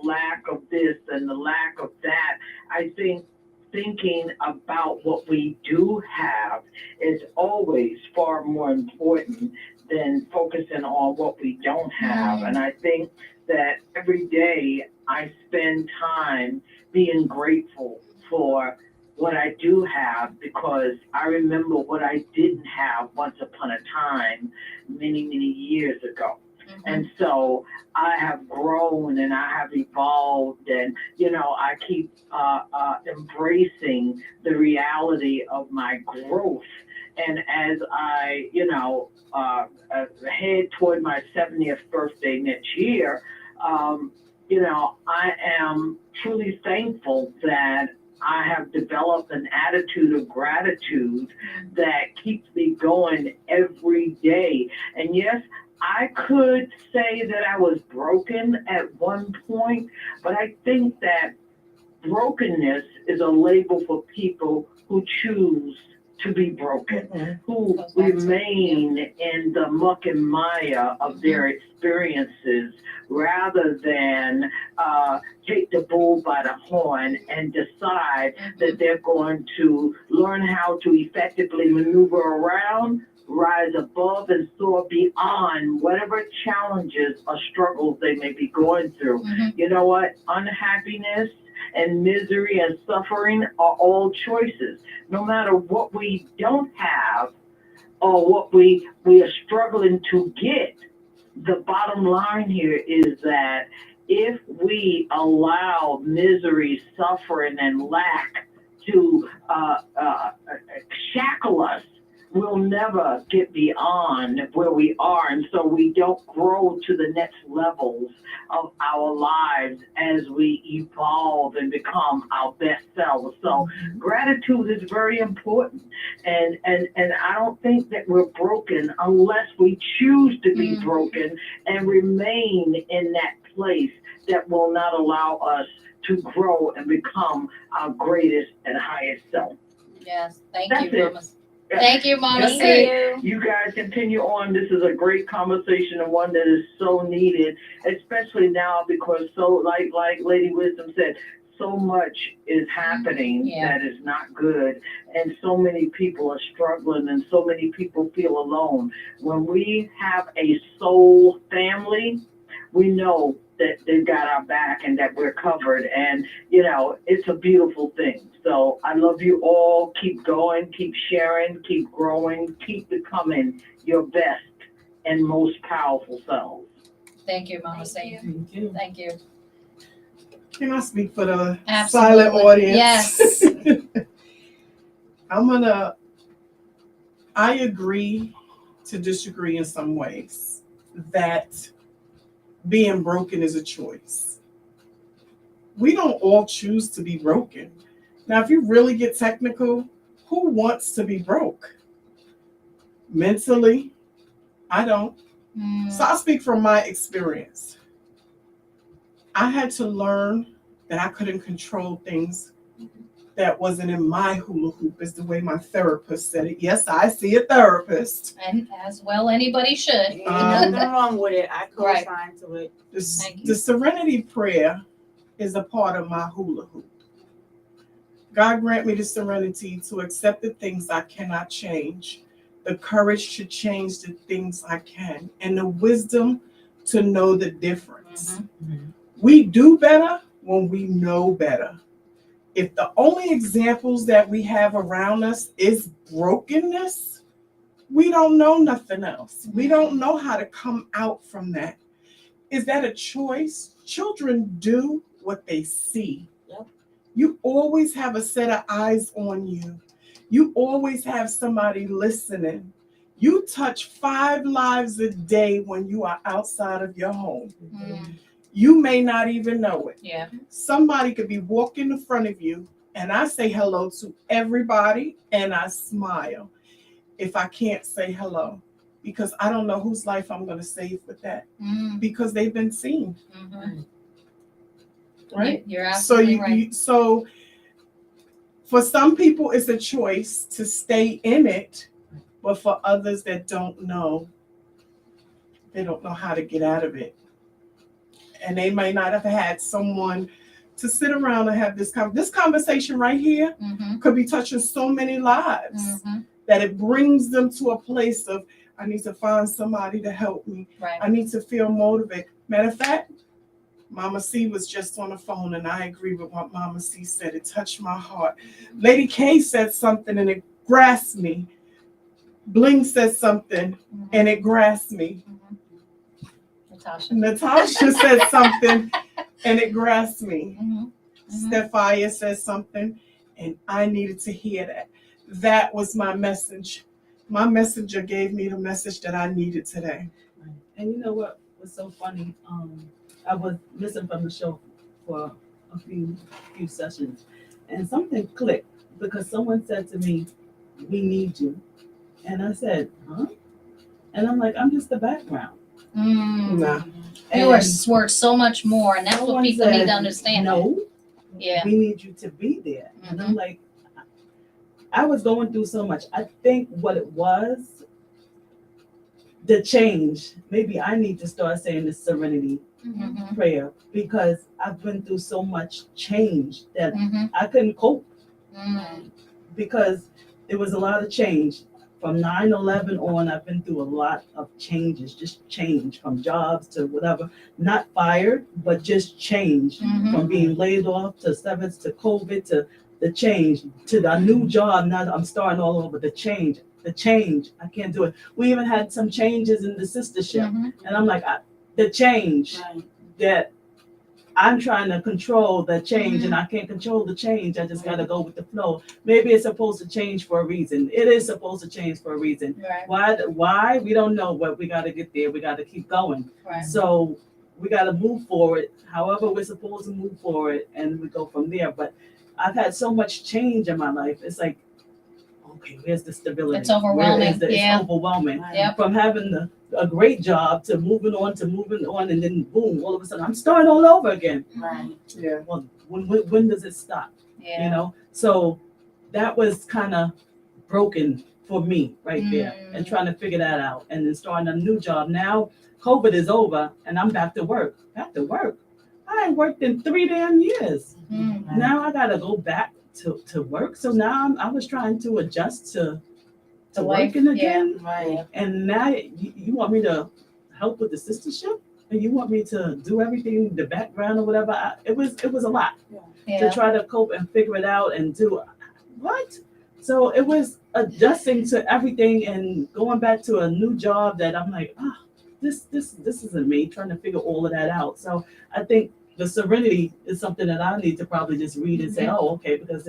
lack of this and the lack of that. I think thinking about what we do have is always far more important than focusing on what we don't have. And I think that every day I spend time being grateful for what I do have, because I remember what I didn't have once upon a time, many, many years ago. And so I have grown and I have evolved, and, I keep embracing the reality of my growth. And as I, head toward my 70th birthday next year, I am truly thankful that I have developed an attitude of gratitude that keeps me going every day. And yes, I could say that I was broken at one point, but I think that brokenness is a label for people who choose to be broken, who remain in the muck and mire of their experiences rather than take the bull by the horn and decide that they're going to learn how to effectively maneuver around, rise above, and soar beyond whatever challenges or struggles they may be going through. You know what? Unhappiness and misery and suffering are all choices. No matter what we don't have or what we are struggling to get, the bottom line here is that if we allow misery, suffering, and lack to shackle us, we'll never get beyond where we are. And so we don't grow to the next levels of our lives as we evolve and become our best selves. So gratitude is very important. And I don't think that we're broken unless we choose to be broken and remain in that place that will not allow us to grow and become our greatest and highest self. Yes, thank That's you, it. Mama. Thank you, Mama That's C. it. You guys continue on. This is a great conversation and one that is so needed, especially now because like Lady Wisdom said, so much is happening Yeah. that is not good, and so many people are struggling, and so many people feel alone. When we have a soul family, we know that they've got our back and that we're covered, and it's a beautiful thing. So I love you all. Keep going, keep sharing, keep growing, keep becoming your best and most powerful selves. Thank you, Mama C. Thank you. Thank you. Can I speak for the Absolutely. silent audience? Yes. I agree to disagree in some ways that being broken is a choice. We don't all choose to be broken. Now, if you really get technical, who wants to be broke? Mentally, I don't. So I'll speak from my experience. I had to learn that I couldn't control things that wasn't in my hula hoop, is the way my therapist said it. Yes, I see a therapist. And as well, anybody should. Ain't nothing wrong with it. I Right. co-sign to it. Thank you. The serenity prayer is a part of my hula hoop. God grant me the serenity to accept the things I cannot change, the courage to change the things I can, and the wisdom to know the difference. We do better when we know better. If the only examples that we have around us is brokenness, we don't know nothing else. We don't know how to come out from that. Is that a choice? Children do what they see. Yep. You always have a set of eyes on you. You always have somebody listening. You touch 5 lives a day when you are outside of your home. You may not even know it. Yeah. Somebody could be walking in front of you, and I say hello to everybody, and I smile if I can't say hello, because I don't know whose life I'm going to save with that, because they've been seen. Right? You're absolutely right. So for some people, it's a choice to stay in it, but for others that don't know, they don't know how to get out of it. And they may not have had someone to sit around and have this conversation right here could be touching so many lives that it brings them to a place of, I need to find somebody to help me. Right. I need to feel motivated. Matter of fact, Mama C was just on the phone, and I agree with what Mama C said. It touched my heart. Lady K said something, and it grasped me. Bling said something, and it grasped me. Natasha said something, and it grasped me. Stephia said something, and I needed to hear that. That was my message. My messenger gave me the message that I needed today. And you know what was so funny? I was listening from the show for a few sessions, and something clicked because someone said to me, "We need you," and I said, "Huh?" And I'm like, "I'm just the background." Nah. You are worth so much more, and that's what someone people need said, to understand. No, Yeah. we need you to be there. And I'm like, I was going through so much. I think what it was, the change. Maybe I need to start saying the serenity prayer, because I've been through so much change that I couldn't cope, because there was a lot of change. From 9/11 on, I've been through a lot of changes, just change from jobs to whatever, not fired, but just change from being laid off to severance to COVID to the change to the new job. Now I'm starting all over. The change, I can't do it. We even had some changes in the sistership, and I'm like, the change that I'm trying to control the change, and I can't control the change. I just got to go with the flow. Maybe it's supposed to change for a reason. It is supposed to change for a reason. Right. Why? We don't know, but we got to get there. We got to keep going. Right. So we got to move forward, however we're supposed to move forward, and we go from there. But I've had so much change in my life. It's like, oh okay, where's the stability? It's overwhelming, Where is the, yeah. It's overwhelming. Yep. From having a great job to moving on, and then boom, all of a sudden I'm starting all over again. Right. Yeah. Well, when does it stop? Yeah. You know, so that was kind of broken for me right there, and trying to figure that out, and then starting a new job. Now COVID is over, and I'm back to work. I ain't worked in 3 damn years. Mm. Now I gotta go back to work. So now I was trying to adjust to life, working again. Right. And now you want me to help with the sistership, and you want me to do everything, the background or whatever. It was a lot to Yeah. try to cope and figure it out and do what. So it was adjusting to everything and going back to a new job that I'm like, this isn't me. Trying to figure all of that out. So I think the serenity is something that I need to probably just read and say, oh, okay, because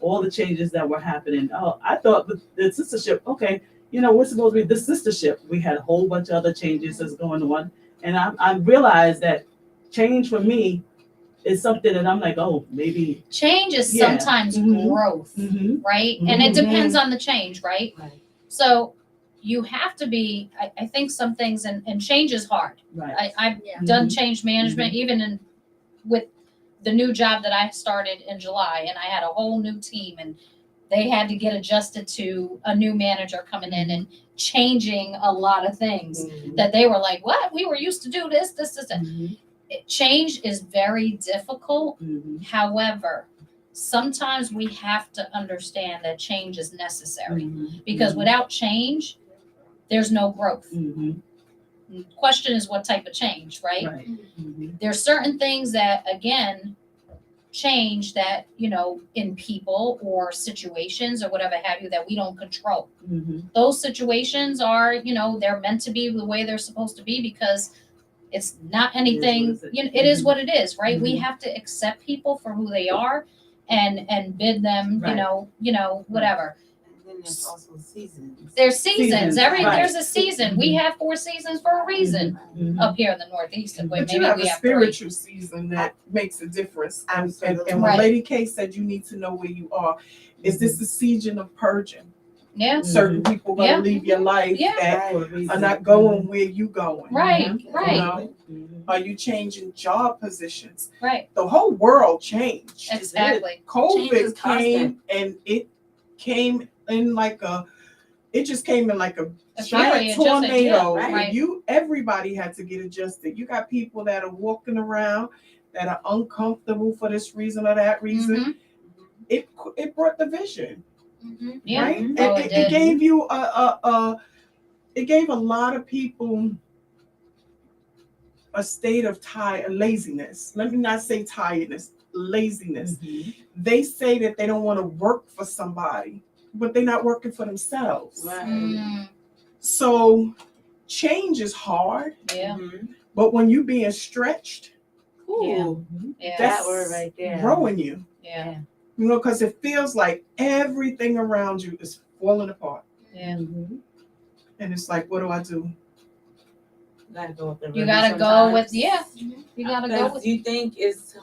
all the changes that were happening. Oh, I thought the sistership, okay, we're supposed to be the sistership. We had a whole bunch of other changes that's going on. And I realized that change for me is something that I'm like, oh, maybe. Change is Yeah. sometimes Mhm. growth, Mm-hmm. right? And it Mhm. depends on the change, right? Right. So you have to be, I think some things, and change is hard. Right. I've Yeah. done change management, even with the new job that I started in July, and I had a whole new team, and they had to get adjusted to a new manager coming in and changing a lot of things that they were like, what? We were used to do this. Mhm. Change is very difficult. Mhm. However, sometimes we have to understand that change is necessary, Mhm. because without change, there's no growth. Mhm. The question is what type of change, right? Right. Mhm. There's certain things that, again, change that, in people or situations or whatever have you, that we don't control. Mhm. Those situations are, they're meant to be the way they're supposed to be, because it's not anything, It is what it is. it is what it is, right? We Mhm. have to accept people for who they are and bid them, Right. whatever. And then there's also seasons. There's seasons. Seasons, right. There's a season. We have 4 seasons for a reason Mhm. up here in the Northeast. But But maybe you have we a have 3. spiritual season that makes a difference. And Absolutely. when Right. Lady K said you need to know where you are, is this a season of purging? Yeah. Certain people gonna Yeah. leave your life Yeah. that are not going where you going. Right. Mhm. Right. You know? Mhm. Are you changing job positions? Right. The whole world changed. Exactly. Change is COVID constant. came and it came in like a A giant fury, tornado. right. Everybody had to get adjusted. You got people that are walking around that are uncomfortable for this reason or that reason. Mhm. It brought the vision, Mhm. Yeah. right? Oh, it it did. gave you it gave a lot of people a state of laziness. Let me not say tiredness, laziness. Mhm. They say that they don't want to work for somebody, but they're not working for themselves. Right. Mm, So change is hard, yeah. Mhm. but when you being stretched, Yeah. Yeah. that's That word right there. growing you. Yeah. Because it feels like everything around you is falling apart. Yeah. Mhm. And it's like, what do I do? You gotta go with the You rhythm gotta go sometimes. with, yeah. You gotta go Because with, you think it's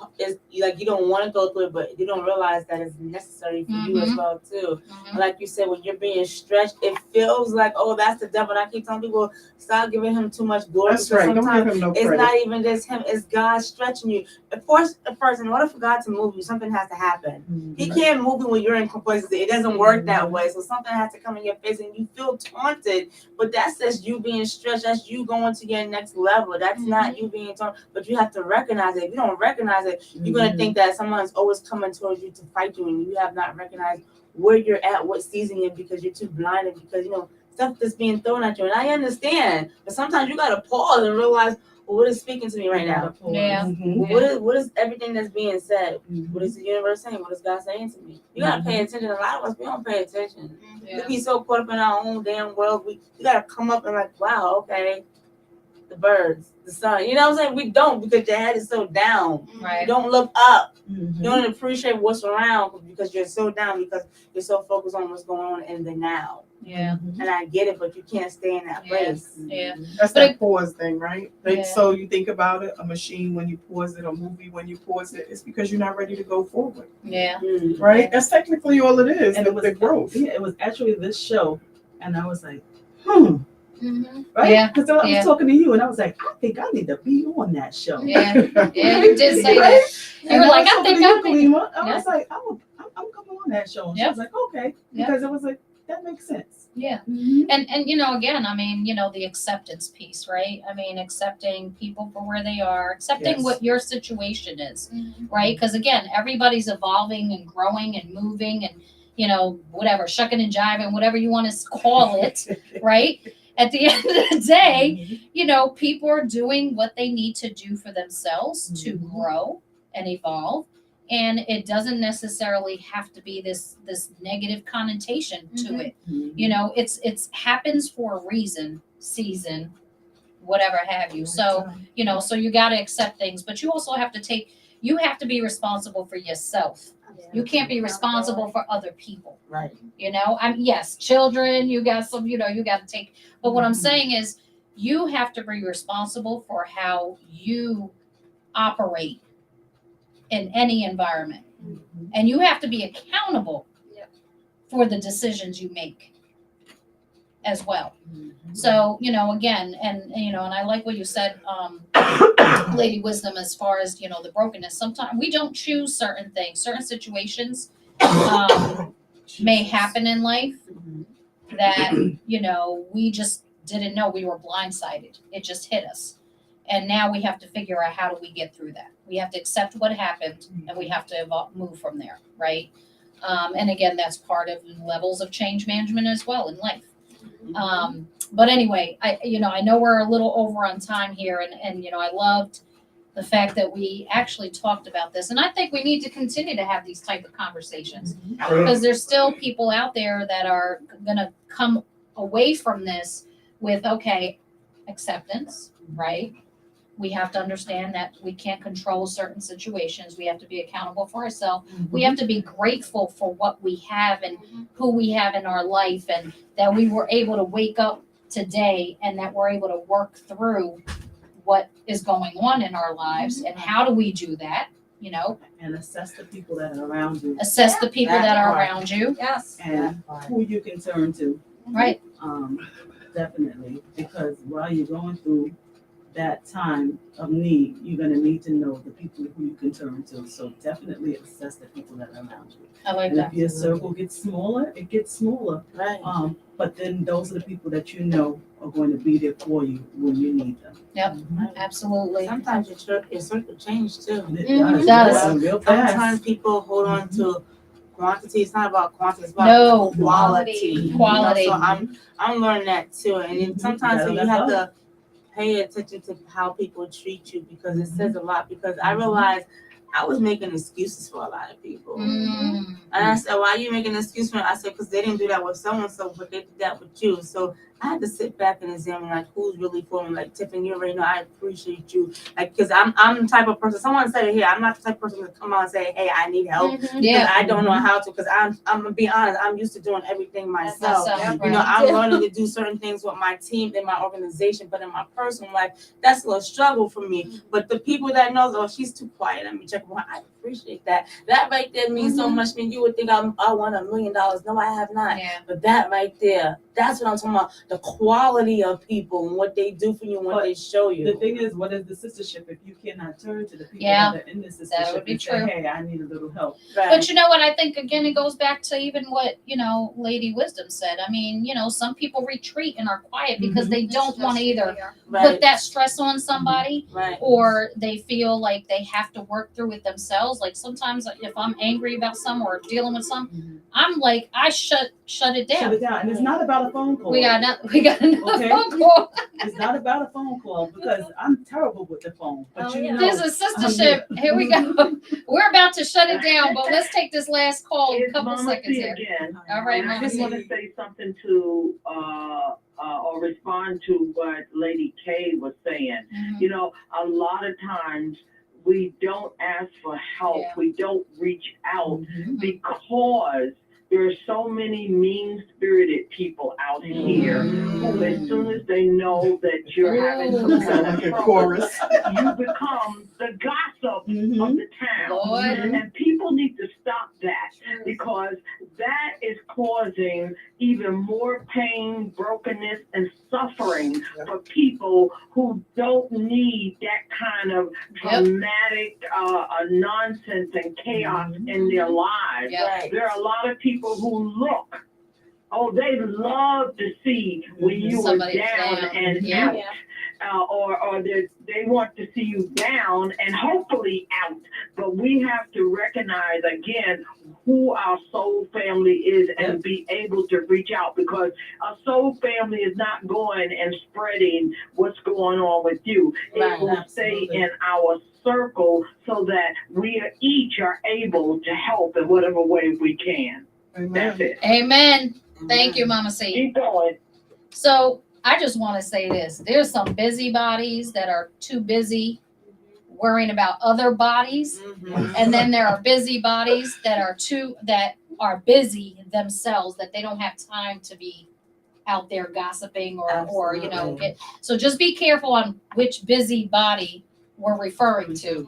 like you don't want to go through it, but you don't realize that it's necessary for you as Mhm. well too. Mhm. Like you said, when you're being stretched, it feels like, oh, that's the devil. And I keep telling people, stop giving him too much glory. That's because right. Don't sometimes give him no it's credit. not even just him; it's God stretching you. First, in order for God to move you, something has to happen. He Mhm. can't move you when you're in complacency. It doesn't work that way. So something has to come in your face, and you feel taunted. But that's just you being stretched. That's you going to your next level. That's not you being taunted. But you have to recognize it. If you don't recognize it, you're gonna think that someone's always coming towards you to fight you, and you have not recognized where you're at, what season you're in, because you're too blinded. Because stuff that's being thrown at you, and I understand. But sometimes you gotta pause and realize, well, what is speaking to me right now? Yeah. Mhm. Well, what is everything that's being said? Mhm. What is the universe saying? What is God saying to me? You gotta pay attention. A lot of us, we don't pay attention. Yeah. We be so caught up in our own damn world. We gotta come up and like, wow, okay, the birds, the sun. You know what I'm saying? We don't, because your head is so down. You Right. don't look up. Mhm. You don't appreciate what's around because you're so down, because you're so focused on what's going on in the now. Yeah. And I get it, but you can't stay in that Yeah. place. Yeah. That's But that pause thing, right? Like, Yeah. so you think about it, a machine when you pause it, a movie when you pause it, it's because you're not ready to go forward, Yeah. Mm. right? That's technically all it is, And the, it was the growth. Yeah, it was actually this show, and I was like, Mm-hmm. right? Yeah, Because I was yeah. talking to you, and I was like, I think I need to be on that show. Yeah. Yeah, you did say that. You And were I like, was I talking think to you, I think. Kalima. I Yeah. was like, I'm coming on that show. And she Yep. was like, okay, Yep. because it was like that makes sense. Yeah. Mhm. And you know, again, I mean, you know, the acceptance piece, right? I mean, accepting people for where they are, accepting Yes. what your situation is, right? Because again, everybody's evolving and growing and moving and, you know, whatever, shucking and jiving, whatever you want to call it, right? At the end of the day, you know, people are doing what they need to do for themselves to Mhm. grow and evolve. And it doesn't necessarily have to be this negative connotation to Mhm. it. Mhm. You know, it's happens for a reason, season, whatever have you. So, you know, so you got to accept things, but you also have to you have to be responsible for yourself. You can't be responsible for other people. Right. You know, yes, children, you got some, you know, you got to take, but what I'm saying is you have to be responsible for how you operate in any environment. Mhm. And you have to be accountable Yep. for the decisions you make as well. Mhm. So, you know, again, and you know, and I like what you said, Lady Wisdom, as far as, you know, the brokenness. Sometimes we don't choose certain things, certain situations may happen in life Mhm. that, you know, we just didn't know. We were blindsided. It just hit us. And now we have to figure out how do we get through that. We have to accept what happened and we have to move from there, right? And again, that's part of levels of change management as well in life. But anyway, I know we're a little over on time here, and you know, I loved the fact that we actually talked about this, and I think we need to continue to have these type of conversations because there's still people out there that are gonna come away from this with acceptance, right? We have to understand that we can't control certain situations. We have to be accountable for ourselves. We have to be grateful for what we have and who we have in our life, and that we were able to wake up today and that we're able to work through what is going on in our lives. And how do we do that? You know, And assess the people that are around you assess the people that that are part. around you. Yes. and who you can turn to. Right. Definitely, because while you're going through that time of need, you're going to need to know the people who you can turn to. So definitely assess the people that are around you. I like And that. if your circle gets smaller, it gets smaller. Right. But then those are the people that you know are going to be there for you when you need them. Yep. Mhm. Absolutely. Sometimes your circle change too. It Mhm. does. Does. Real fast. Sometimes people hold on to quantity. It's not about quantity. It's about No. quality. Quality. You know, so I'm learning that too. And then sometimes Gotta you let have go. to pay attention to how people treat you because it says a lot. Because I realized I was making excuses for a lot of people. Mm. And I said, why are you making an excuse for it? I said, because they didn't do that with so-and-so, but they did that with you. So I had to sit back and examine, like, who's really for me. Like, Tiffany, you already know I appreciate you. Like, because I'm the type of person, someone said it here, I'm not the type of person to come out and say, hey, I need help. Because Yeah. I don't know how to, because I'm going to be honest, I'm used to doing everything myself. Myself, You know, right. I'm learning to do certain things with my team, in my organization, but in my personal life, that's a little struggle for me. But the people that know, oh, she's too quiet, let me check her. I appreciate that. That right there means so much. I mean, you would think I won $1 million. No, I have not. Yeah. But that right there, that's what I'm talking about. The quality of people and what they do for you and what But they show you. The thing is, what is the sistership if you cannot turn to the people Yeah, that are in the sistership would be and true. say, hey, I need a little help. But you know what? I think again, it goes back to even what, you know, Lady Wisdom said. I mean, you know, some people retreat and are quiet because they don't want to either put that stress on somebody, Right. or they feel like they have to work through it themselves. Like sometimes if I'm angry about some or dealing with some, I'm like, I shut it Shut it down. down. And it's not about a phone call. We got another Okay. phone call. It's not about a phone call because I'm terrible with the phone. But you know, There's a sistership. Here we go. We're about to shut it down, but let's take this last call in a It's couple Mama seconds C here. again. All right, And I Mama just C. want to say something to, or respond to what Lady K was saying. Mhm. You know, a lot of times we don't ask for help. Yeah. We don't reach out Mhm. because There are so many mean-spirited people out here who, as soon as they know that you're having some Sound kind like of a trouble, chorus. you become the gossip of the town. Lord. And people need to stop that, because that is causing even more pain, brokenness, and suffering for people who don't need that kind of dramatic nonsense and chaos in their lives. Yep. Right. There are a lot of people who look, they love to see when you Somebody's were down down. and Yeah. out. Or they want to see you down and hopefully out. But we have to recognize again who our soul family is and be able to reach out, because a soul family is not going and spreading what's going on with you. Right, It will stay absolutely. in our circle so that we each are able to help in whatever way we can. That's it. Amen. Thank you, Mama C. Keep going. So I just want to say this. There's some busybodies that are too busy worrying about other bodies. And then there are busybodies that are busy themselves, that they don't have time to be out there gossiping or Absolutely. so just be careful on which busybody we're referring to.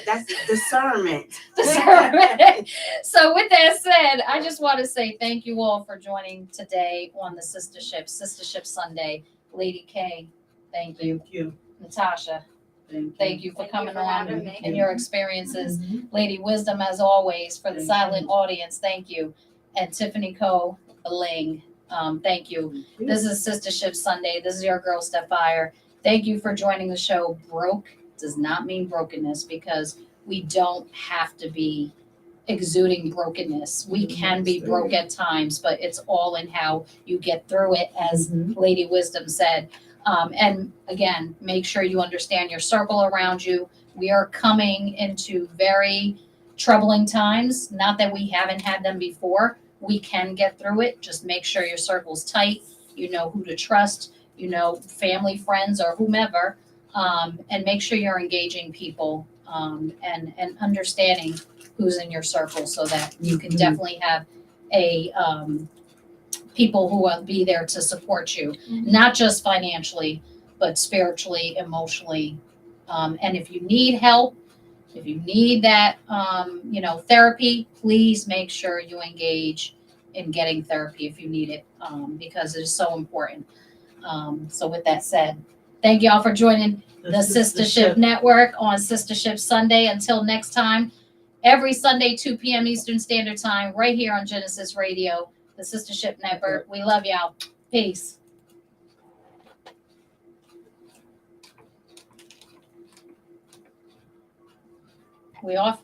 That's discernment. Discernment. So with that said, I just want to say thank you all for joining today on the Sistership Sunday. Lady K, thank you. Thank you. Natasha, thank you for Thank you coming for on having me. and your experiences. Lady Wisdom, as always, for the Thank silent audience, thank you. And Tiffany Co. Bling, thank you. This is Sistership Sunday. This is your girl, Steph-Fire. Thank you for joining the show. Broke does not mean brokenness, because we don't have to be exuding brokenness. We can be broke at times, but it's all in how you get through it, as Lady Wisdom said. And again, make sure you understand your circle around you. We are coming into very troubling times. Not that we haven't had them before. We can get through it. Just make sure your circle's tight. You know who to trust. You know, family, friends, or whomever. And make sure you're engaging people and understanding who's in your circle, so that you can definitely have a people who will be there to support you, not just financially, but spiritually, emotionally. And if you need help, if you need that, therapy, please make sure you engage in getting therapy if you need it, because it is so important. So with that said, thank y'all for joining the Sistership Network on Sistership Sunday. Until next time, every Sunday, 2 p.m. Eastern Standard Time, right here on Gynesis Radio, the Sistership Network. We love y'all. Peace. We off?